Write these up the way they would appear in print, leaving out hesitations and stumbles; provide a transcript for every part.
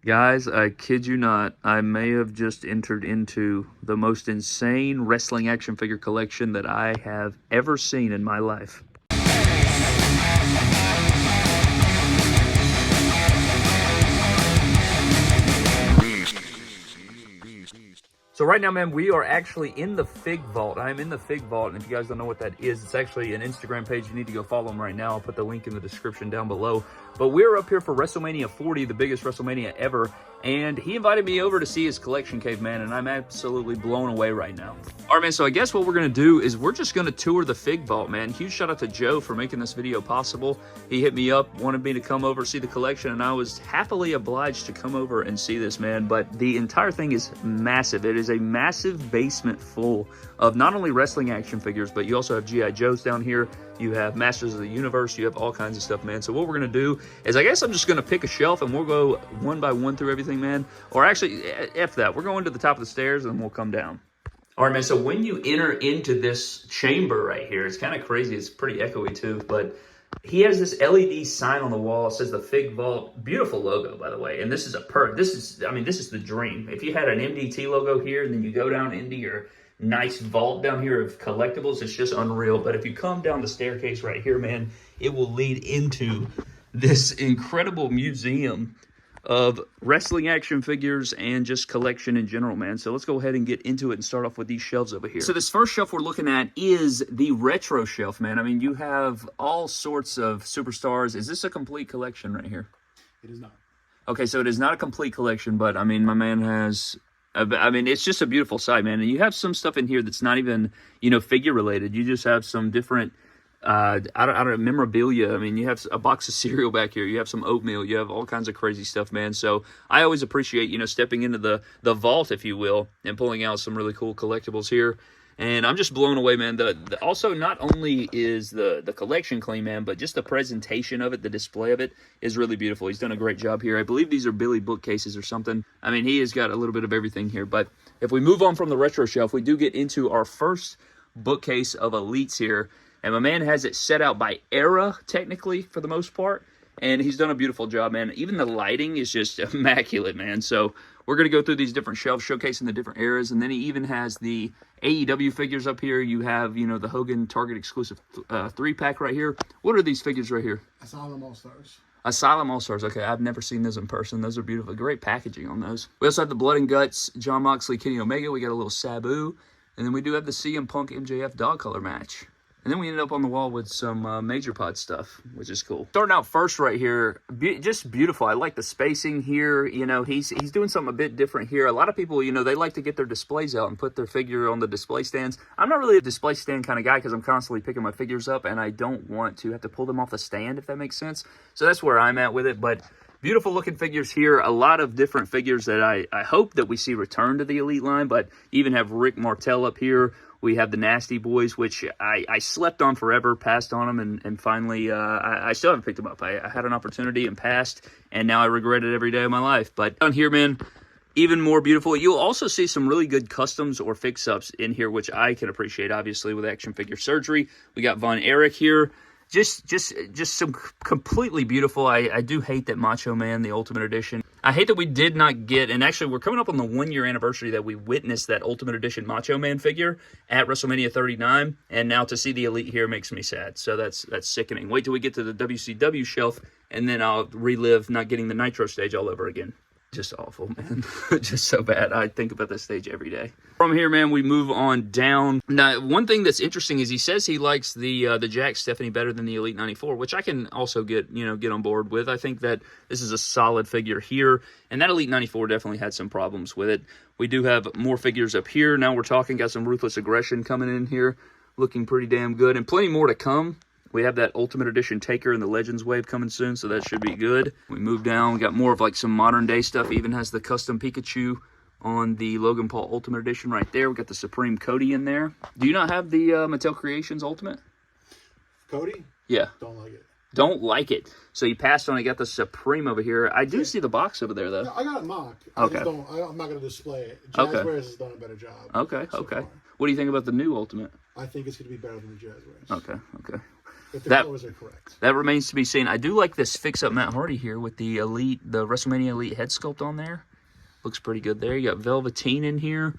Guys, I kid you not, I may have just entered into the most insane wrestling action figure collection that I have ever seen in my life. So right now, man, we are actually in the Fig Vault. I am in the Fig Vault, and if you guys don't know what that is, it's actually an Instagram page. You need to go follow them right now. I'll put the link in the description down below. But we're up here for WrestleMania 40, the biggest WrestleMania ever, and he invited me over to see his collection cave, man, and I'm absolutely blown away right now. All right, man, so I guess what we're going to do is we're just going to tour the Fig Vault, man. Huge shout out to Joe for making this video possible. He hit me up, wanted me to come over, see the collection, and I was happily obliged to come over and see this, man. But the entire thing is massive. It is a massive basement full of not only wrestling action figures, but you also have G.I. Joes down here. You have Masters of the Universe. You have all kinds of stuff, man. So what we're going to do is I guess I'm just going to pick a shelf and we'll go one by one through everything, man. Or actually, F that. We're going to the top of the stairs and we'll come down. All right, man. So when you enter into this chamber right here, it's kind of crazy. It's pretty echoey too, but he has this LED sign on the wall. It says the Fig Vault. Beautiful logo, by the way. And this is this is the dream. If you had an MDT logo here and then you go down into your nice vault down here of collectibles, it's just unreal. But if you come down the staircase right here, man, it will lead into this incredible museum of wrestling action figures and just collection in general, man. So let's go ahead and get into it and start off with these shelves over here. So this first shelf we're looking at is the retro shelf, man. I mean, you have all sorts of superstars. Is this a complete collection right here? It is not. Okay, so it is not a complete collection, but I mean, my man has... I mean, it's just a beautiful sight, man. And you have some stuff in here that's not even, you know, figure related. You just have some different, I don't know, memorabilia. I mean, you have a box of cereal back here. You have some oatmeal. You have all kinds of crazy stuff, man. So I always appreciate, you know, stepping into the vault, if you will, and pulling out some really cool collectibles here. And I'm just blown away, man. Also, not only is the collection clean, man, but just the presentation of it, the display of it is really beautiful. He's done a great job here. I believe these are Billy bookcases or something. I mean, he has got a little bit of everything here. But if we move on from the retro shelf, we do get into our first bookcase of Elites here. And my man has it set out by era, technically, for the most part. And he's done a beautiful job, man. Even the lighting is just immaculate, man. So we're going to go through these different shelves, showcasing the different eras. And then he even has the AEW figures up here. You have, you know, the Hogan Target exclusive 3-pack right here. What are these figures right here? Asylum All-Stars. Asylum All-Stars. Okay, I've never seen those in person. Those are beautiful. Great packaging on those. We also have the Blood and Guts, John Moxley, Kenny Omega. We got a little Sabu. And then we do have the CM Punk MJF dog color match. And then we ended up on the wall with some Major Pod stuff, which is cool. Starting out first right here, just beautiful. I like the spacing here. You know, he's doing something a bit different here. A lot of people, you know, they like to get their displays out and put their figure on the display stands. I'm not really a display stand kind of guy because I'm constantly picking my figures up, and I don't want to have to pull them off the stand, if that makes sense. So that's where I'm at with it. But beautiful looking figures here. A lot of different figures that I hope that we see return to the Elite line, but even have Rick Martel up here. We have the Nasty Boys, which I slept on forever, passed on them, and finally, I still haven't picked them up. I had an opportunity and passed, and now I regret it every day of my life. But down here, man, even more beautiful. You'll also see some really good customs or fix-ups in here, which I can appreciate, obviously, with Action Figure Surgery. We got Von Erich here. Just some completely beautiful. I do hate that Macho Man, the Ultimate Edition. I hate that we did not get, and actually we're coming up on the 1-year anniversary that we witnessed that Ultimate Edition Macho Man figure at WrestleMania 39, and now to see the Elite here makes me sad. So that's sickening. Wait till we get to the WCW shelf, and then I'll relive not getting the Nitro stage all over again. Just awful, man. Just so bad. I think about this stage every day. From here, man, we move on down. Now, one thing that's interesting is he says he likes the Jack Stephanie better than the Elite 94, which I can also get on board with. I think that this is a solid figure here, and that Elite 94 definitely had some problems with it. We do have more figures up here. Now we're talking, got some Ruthless Aggression coming in here, looking pretty damn good, and plenty more to come. We have that Ultimate Edition Taker and the Legends Wave coming soon, so that should be good. We move down, we got more of like some modern day stuff. Even has the custom Pikachu on the Logan Paul Ultimate Edition right there. We got the Supreme Cody in there. Do you not have the Mattel Creations Ultimate? Cody? Yeah. Don't like it. Don't like it. So you passed on. I got the Supreme over here. I do see the box over there, though. No, I got it mocked. Okay. I'm not going to display it. Jazzwares has done a better job. Okay, so okay. far. What do you think about the new Ultimate? I think it's going to be better than the Jazzwares. Okay. But the colors are correct. That remains to be seen. I do like this fix-up Matt Hardy here with the WrestleMania Elite head sculpt on there. Looks pretty good there. You got Velveteen in here.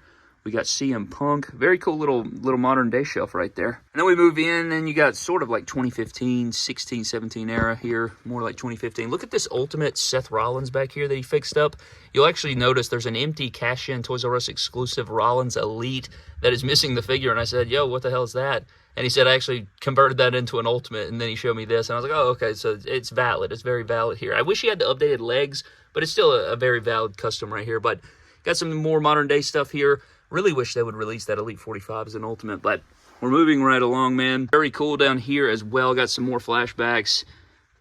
We got CM Punk. Very cool little modern day shelf right there. And then we move in and you got sort of like 2015, 16, 17 era here. More like 2015. Look at this Ultimate Seth Rollins back here that he fixed up. You'll actually notice there's an empty cash-in Toys R Us exclusive Rollins Elite that is missing the figure. And I said, yo, what the hell is that? And he said, I actually converted that into an Ultimate. And then he showed me this. And I was like, oh, okay, so it's valid. It's very valid here. I wish he had the updated legs, but it's still a very valid custom right here. But got some more modern day stuff here. Really wish they would release that Elite 45 as an Ultimate, but we're moving right along, man. Very cool down here as well. Got some more flashbacks.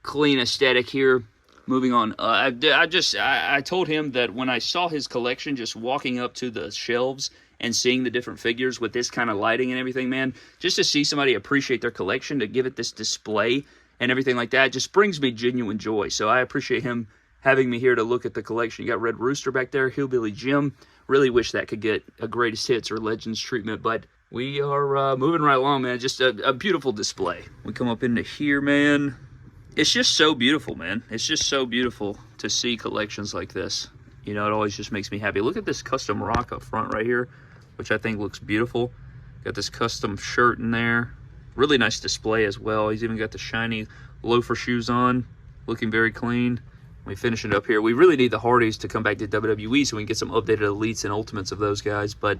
Clean aesthetic here. Moving on. I told him that when I saw his collection, just walking up to the shelves and seeing the different figures with this kind of lighting and everything, man, just to see somebody appreciate their collection, to give it this display and everything like that, just brings me genuine joy. So I appreciate him having me here to look at the collection. You got Red Rooster back there, Hillbilly Jim. Really wish that could get a greatest hits or legends treatment, but we are moving right along, man. Just a beautiful display. We come up into here, man. It's just so beautiful, man. It's just so beautiful to see collections like this. You know, it always just makes me happy. Look at this custom rock up front right here, which I think looks beautiful. Got this custom shirt in there. Really nice display as well. He's even got the shiny loafer shoes on, looking very clean. We finish it up here. We really need the Hardys to come back to WWE so we can get some updated Elites and Ultimates of those guys. But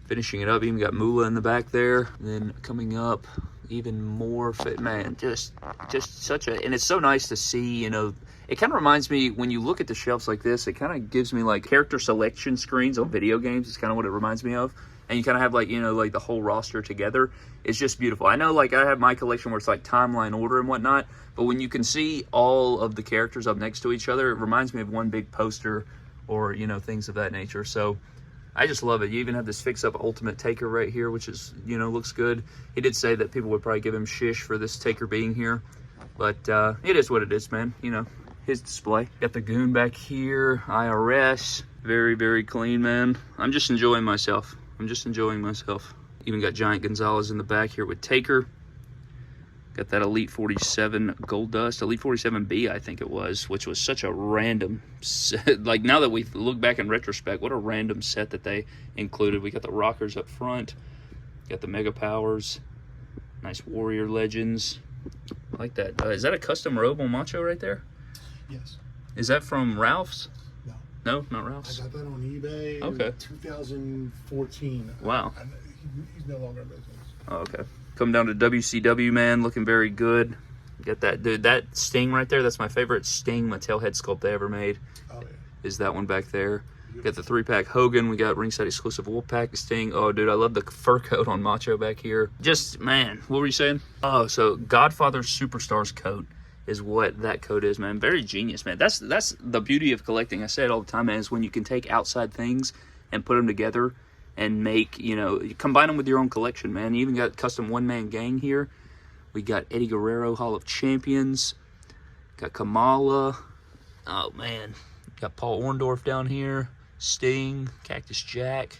finishing it up, even got Moolah in the back there. And then coming up, even more fit, man. Just such a, and it's so nice to see, you know, it kind of reminds me, when you look at the shelves like this, it kind of gives me like character selection screens on video games. It's kind of what it reminds me of. And you kind of have like, you know, like the whole roster together. It's just beautiful. I know like I have my collection where it's like timeline order and whatnot, but when you can see all of the characters up next to each other, it reminds me of one big poster or, you know, things of that nature. So I just love it. You even have this fix-up Ultimate Taker right here, which is, you know, looks good. He did say that people would probably give him shish for this Taker being here, but it is what it is, man. You know, his display. Got the Goon back here, IRS. Very, very clean, man. I'm just enjoying myself. Even got Giant Gonzalez in the back here with Taker. Got that Elite 47 Gold Dust, Elite 47B, I think it was, which was such a random set. Like, now that we look back in retrospect, what a random set that they included. We got the Rockers up front. Got the Mega Powers. Nice Warrior Legends. I like that. Is that a custom robe on Macho right there? Yes. Is that from Ralph's? No. No, not Ralph's? I got that on eBay in 2014. Wow. He's no longer in business. Oh, okay. Come down to WCW, man, looking very good. Get that, dude, that Sting right there, that's my favorite Sting Mattel head sculpt they ever made. Oh, yeah. Is that one back there. Got the 3-pack Hogan. We got ringside exclusive Wolfpack Sting. Oh, dude, I love the fur coat on Macho back here. Just, man, what were you saying? Oh, so Godfather Superstars coat is what that coat is, man. Very genius, man. That's the beauty of collecting. I say it all the time, man, is when you can take outside things and put them together and make, you know, combine them with your own collection, man. You even got custom one-man gang here. We got Eddie Guerrero, Hall of Champions. Got Kamala. Oh, man. Got Paul Orndorff down here. Sting. Cactus Jack.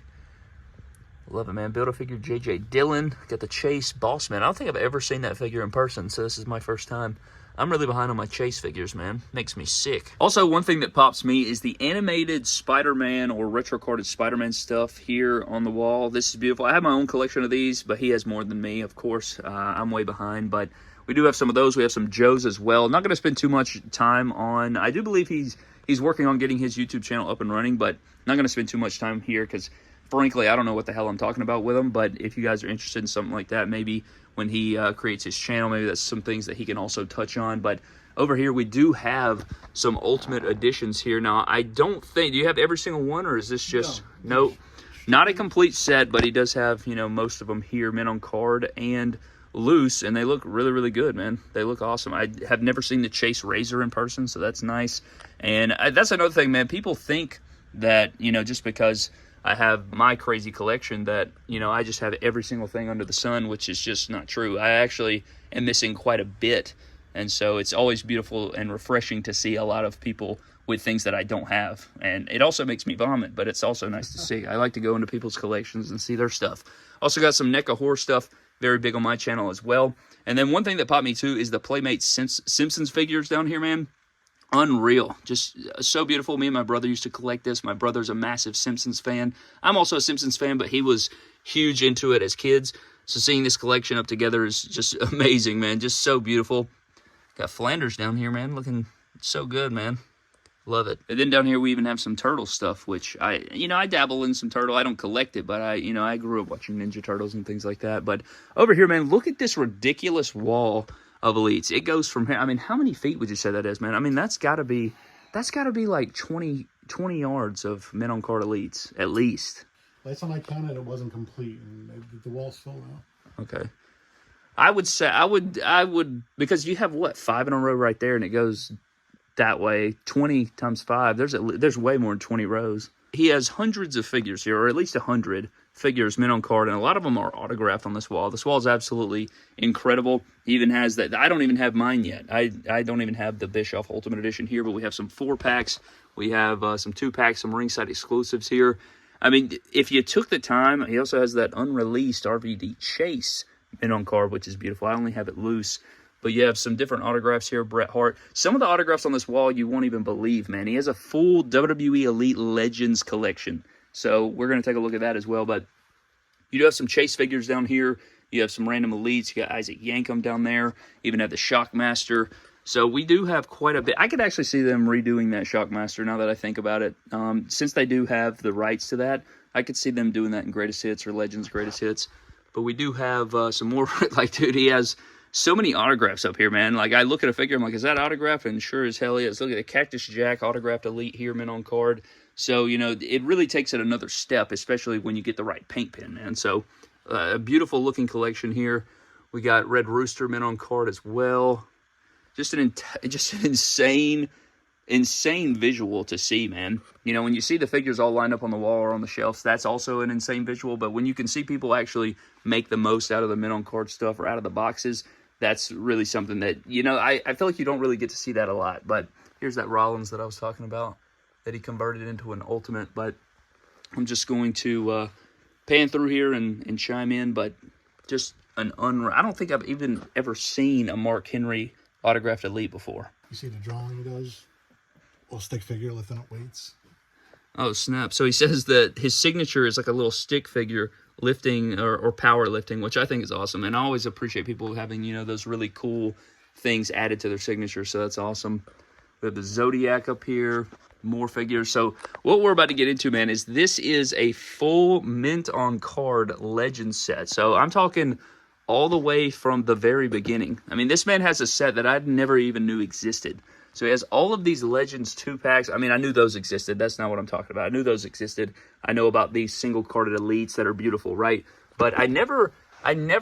Love it, man. Build-A-Figure J.J. Dillon. Got the Chase Bossman. I don't think I've ever seen that figure in person, so this is my first time. I'm really behind on my Chase figures, man. Makes me sick. Also, one thing that pops me is the animated Spider-Man or retro-carded Spider-Man stuff here on the wall. This is beautiful. I have my own collection of these, but he has more than me, of course. I'm way behind, but we do have some of those. We have some Joes as well. Not going to spend too much time on... I do believe he's working on getting his YouTube channel up and running, but not going to spend too much time here because, frankly, I don't know what the hell I'm talking about with him, but if you guys are interested in something like that, maybe when he creates his channel, maybe that's some things that he can also touch on. But over here, we do have some Ultimate Editions here. Now, I don't think... Do you have every single one, or is this just... No, not a complete set, but he does have, you know, most of them here, mint on card and loose, and they look really, really good, man. They look awesome. I have never seen the Chase Razor in person, so that's nice. And that's another thing, man. People think that, you know, just because I have my crazy collection that, you know, I just have every single thing under the sun, which is just not true. I actually am missing quite a bit. And so it's always beautiful and refreshing to see a lot of people with things that I don't have. And it also makes me vomit, but it's also nice to see. I like to go into people's collections and see their stuff. Also got some NECA horror stuff. very big on my channel as well. And then one thing that popped me too is the Playmates Simpsons figures down here, man. Unreal. Just so beautiful. Me and my brother used to collect this. My brother's a massive Simpsons fan. I'm also a Simpsons fan, but he was huge into it as kids. So seeing this collection up together is just amazing, man. Just so beautiful. Got Flanders down here, man. Looking so good, man. Love it. And then down here we even have some turtle stuff, which I dabble in some turtle. I don't collect it, but I grew up watching Ninja Turtles and things like that. But over here, man, look at this ridiculous wall of elites. It goes from here. I mean, how many feet would you say that is, man? I mean, that's got to be like 20 yards of men on card elites at least. Last time I counted, it wasn't complete, and the wall's full now. Okay. I would say I would because you have what, 5 in a row right there, and it goes that way. 20 times 5. There's way more than 20 rows. He has hundreds of figures here, or at least 100 figures, men on card, and a lot of them are autographed on this wall. This wall is absolutely incredible. He even has that. I don't even have mine yet. I don't even have the Bischoff Ultimate Edition here, but we have some 4-packs. We have some 2-packs, some ringside exclusives here. I mean, if you took the time, he also has that unreleased RVD Chase men on card, which is beautiful. I only have it loose. But you have some different autographs here. Bret Hart. Some of the autographs on this wall you won't even believe, man. He has a full WWE Elite Legends collection. So we're going to take a look at that as well. But you do have some Chase figures down here. You have some random elites. You got Isaac Yankem down there. You even have the Shockmaster. So we do have quite a bit. I could actually see them redoing that Shockmaster now that I think about it. Since they do have the rights to that, I could see them doing that in Greatest Hits or Legends Greatest Hits. But we do have some more. Like, dude, he has so many autographs up here, man. Like, I look at a figure, I'm like, is that autograph? And sure as hell is. Look at the Cactus Jack autographed elite here, men on card. So, you know, it really takes it another step, especially when you get the right paint pen, man. So, a beautiful looking collection here. We got Red Rooster men on card as well. Just an insane visual to see, man. You know, when you see the figures all lined up on the wall or on the shelves, that's also an insane visual. But when you can see people actually make the most out of the men on card stuff or out of the boxes, that's really something that, you know, I feel like you don't really get to see that a lot. But here's that Rollins that I was talking about that he converted into an Ultimate. But I'm just going to pan through here and chime in. But just I don't think I've even ever seen a Mark Henry autographed elite before. You see the drawing he does? Little stick figure lifting up weights. Oh, snap. So he says that his signature is like a little stick figure lifting or power lifting, which I think is awesome. And I always appreciate people having, you know, those really cool things added to their signature. So that's awesome. We have the Zodiac up here, more figures. So what we're about to get into, man, is this is a full mint on card legend set. So I'm talking all the way from the very beginning. I mean, this man has a set that I never even knew existed. So he has all of these Legends 2-packs. I mean, I knew those existed. That's not what I'm talking about. I knew those existed. I know about these single-carded elites that are beautiful, right? But I never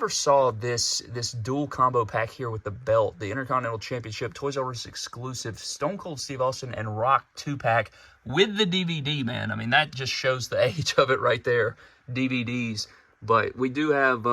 saw this dual combo pack here with the belt, the Intercontinental Championship, Toys R Us exclusive, Stone Cold Steve Austin and Rock 2-pack with the DVD, man. I mean, that just shows the age of it right there, DVDs. But we do have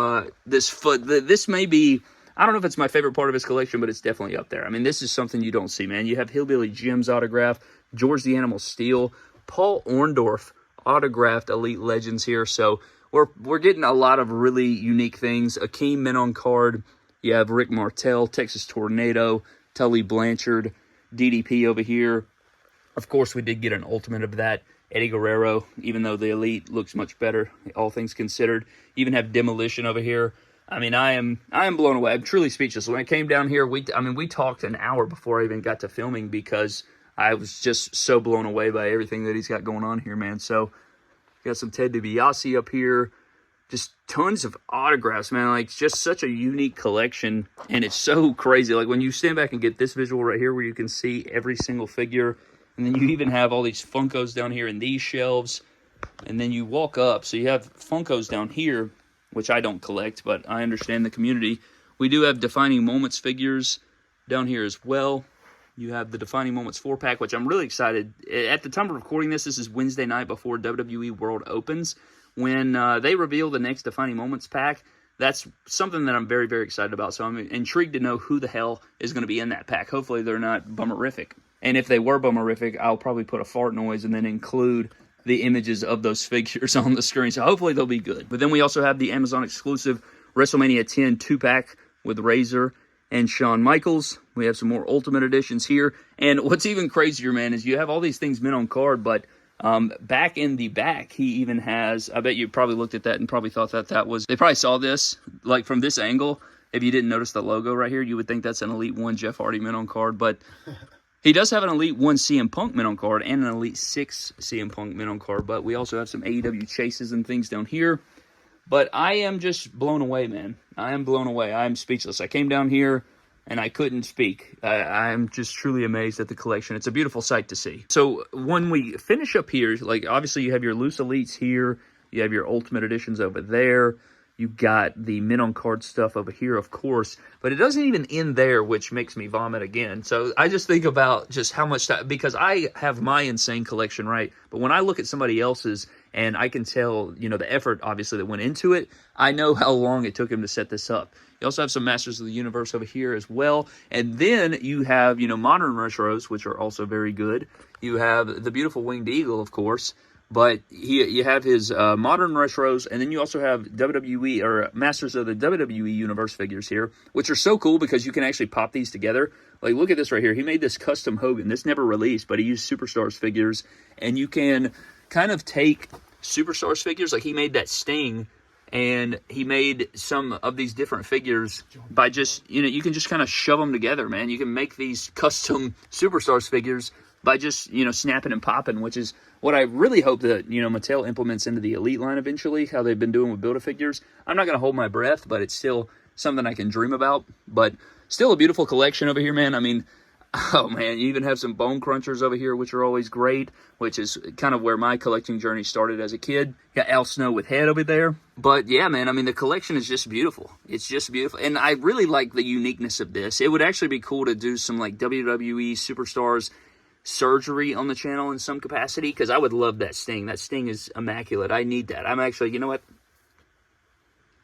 this may be, I don't know if it's my favorite part of his collection, but it's definitely up there. I mean, this is something you don't see, man. You have Hillbilly Jim's autograph, George the Animal Steele, Paul Orndorff autographed Elite Legends here. So we're getting a lot of really unique things. Akeem men on card. You have Rick Martel, Texas Tornado, Tully Blanchard, DDP over here. Of course, we did get an Ultimate of that. Eddie Guerrero, even though the Elite looks much better, all things considered. Even have Demolition over here. I mean, I am blown away. I'm truly speechless. When I came down here, we talked an hour before I even got to filming because I was just so blown away by everything that he's got going on here, man. So, got some Ted DiBiase up here. Just tons of autographs, man. Like, just such a unique collection, and it's so crazy. Like, when you stand back and get this visual right here where you can see every single figure, and then you even have all these Funkos down here in these shelves, and then you walk up. So you have Funkos down here, which I don't collect, but I understand the community. We do have Defining Moments figures down here as well. You have the Defining Moments 4-pack, which I'm really excited. At the time of recording this is Wednesday night before WWE World opens. When they reveal the next Defining Moments pack, that's something that I'm very, very excited about. So I'm intrigued to know who the hell is going to be in that pack. Hopefully they're not bummerific. And if they were bummerific, I'll probably put a fart noise and then include the images of those figures on the screen. So hopefully they'll be good. But then we also have the Amazon exclusive WrestleMania 10 2-pack with Razor and Shawn Michaels. We have some more Ultimate Editions here. And what's even crazier, man, is you have all these things mint on card, but back in the back, he even has, I bet you probably looked at that and probably thought that that was, they probably saw this, like from this angle. If you didn't notice the logo right here, you would think that's an Elite 1 Jeff Hardy mint on card, but he does have an Elite 1 CM Punk mint on card and an Elite 6 CM Punk mint on card, but we also have some AEW chases and things down here. But I am just blown away, man. I am blown away. I am speechless. I came down here and I couldn't speak. I'm just truly amazed at the collection. It's a beautiful sight to see. So when we finish up here, like obviously you have your loose Elites here. You have your Ultimate Editions over there. You got the mint on card stuff over here, of course, but it doesn't even end there, which makes me vomit again. So I just think about just how much time, because I have my insane collection, right? But when I look at somebody else's and I can tell, you know, the effort obviously that went into it, I know how long it took him to set this up. You also have some Masters of the Universe over here as well. And then you have, you know, modern retros, which are also very good. You have the beautiful Winged Eagle, of course. But you have his modern retros, and then you also have WWE, or Masters of the WWE Universe figures here, which are so cool because you can actually pop these together. Like, look at this right here. He made this custom Hogan. This never released, but he used Superstars figures, and you can kind of take Superstars figures, like he made that Sting, and he made some of these different figures by just, you know, you can just kind of shove them together, man. You can make these custom Superstars figures by just, you know, snapping and popping, which is what I really hope that, you know, Mattel implements into the Elite line eventually, how they've been doing with Build-A-Figures. I'm not going to hold my breath, but it's still something I can dream about. But still a beautiful collection over here, man. I mean, oh, man, you even have some Bone Crunchers over here, which are always great, which is kind of where my collecting journey started as a kid. Got Al Snow with head over there. But, yeah, man, I mean, the collection is just beautiful. It's just beautiful. And I really like the uniqueness of this. It would actually be cool to do some, like, WWE Superstars surgery on the channel in some capacity, because I would love that Sting. That Sting is immaculate. I need that. I'm actually, you know what?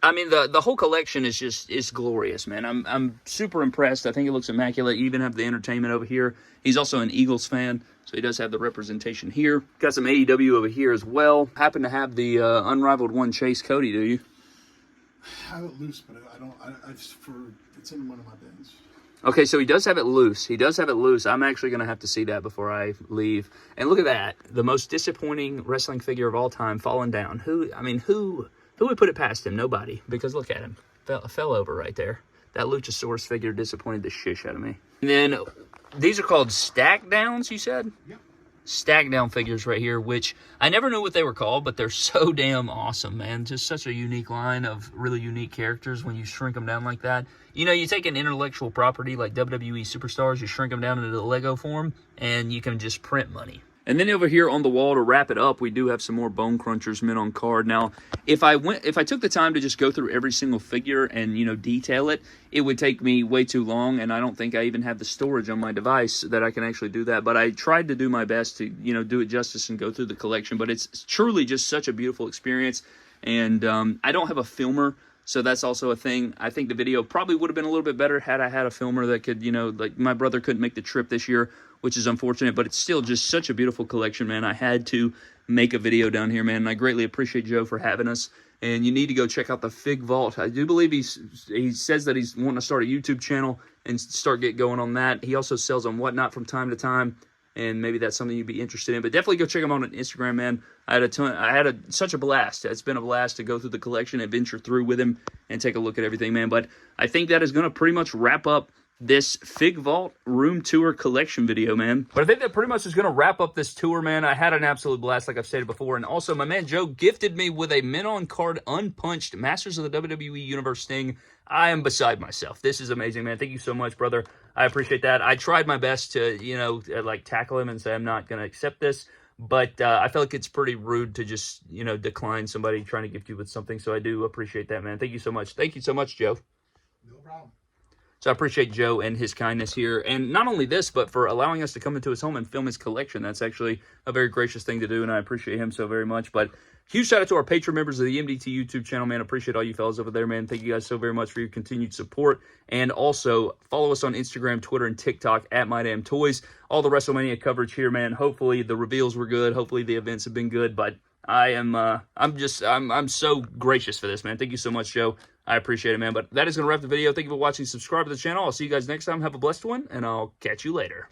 I mean, the whole collection is just, it's glorious, man. I'm super impressed. I think it looks immaculate. You even have the entertainment over here. He's also an Eagles fan, so he does have the representation here. Got some AEW over here as well. Happen to have the Unrivaled 1 Chase Cody, do you? I have it loose, but I don't. It's in one of my bins. Okay, so he does have it loose. He does have it loose. I'm actually going to have to see that before I leave. And look at that. The most disappointing wrestling figure of all time falling down. Who would put it past him? Nobody. Because look at him. Fell over right there. That Luchasaurus figure disappointed the shish out of me. And then these are called stack downs, you said? Yep. Stack down figures right here, which I never knew what they were called, but they're so damn awesome, man. Just such a unique line of really unique characters when you shrink them down like that. You know, you take an intellectual property like WWE Superstars, you shrink them down into the Lego form, and you can just print money. And then over here on the wall to wrap it up, we do have some more Bone Crunchers mint on card. Now, if I took the time to just go through every single figure and, you know, detail it, it would take me way too long, and I don't think I even have the storage on my device that I can actually do that. But I tried to do my best to, you know, do it justice and go through the collection. But it's truly just such a beautiful experience. And I don't have a filmer, so that's also a thing. I think the video probably would have been a little bit better had I had a filmer that could, you know, like my brother couldn't make the trip this year, which is unfortunate, but it's still just such a beautiful collection, man. I had to make a video down here, man, and I greatly appreciate Joe for having us. And you need to go check out the Fig Vault. I do believe he says that he's wanting to start a YouTube channel and get going on that. He also sells on Whatnot from time to time, and maybe that's something you'd be interested in. But definitely go check him out on Instagram, man. I had such a blast. It's been a blast to go through the collection and venture through with him and take a look at everything, man. But I think that is going to pretty much wrap up this Fig Vault room tour collection video, man. But I think that pretty much is going to wrap up this tour, man. I had an absolute blast, like I've stated before. And also, my man Joe gifted me with a mint on card unpunched Masters of the WWE Universe Sting. I am beside myself. This is amazing, man. Thank you so much, brother. I appreciate that. I tried my best to, you know, like tackle him and say I'm not going to accept this. But I feel like it's pretty rude to just, you know, decline somebody trying to gift you with something. So I do appreciate that, man. Thank you so much. Thank you so much, Joe. No problem. So I appreciate Joe and his kindness here. And not only this, but for allowing us to come into his home and film his collection. That's actually a very gracious thing to do, and I appreciate him so very much. But huge shout out to our Patreon members of the MDT YouTube channel, man. Appreciate all you fellas over there, man. Thank you guys so very much for your continued support. And also, follow us on Instagram, Twitter, and TikTok at MyDamnToys. All the WrestleMania coverage here, man. Hopefully the reveals were good. Hopefully the events have been good. But I'm so gracious for this, man. Thank you so much, Joe. I appreciate it, man. But that is going to wrap the video. Thank you for watching. Subscribe to the channel. I'll see you guys next time. Have a blessed one, and I'll catch you later.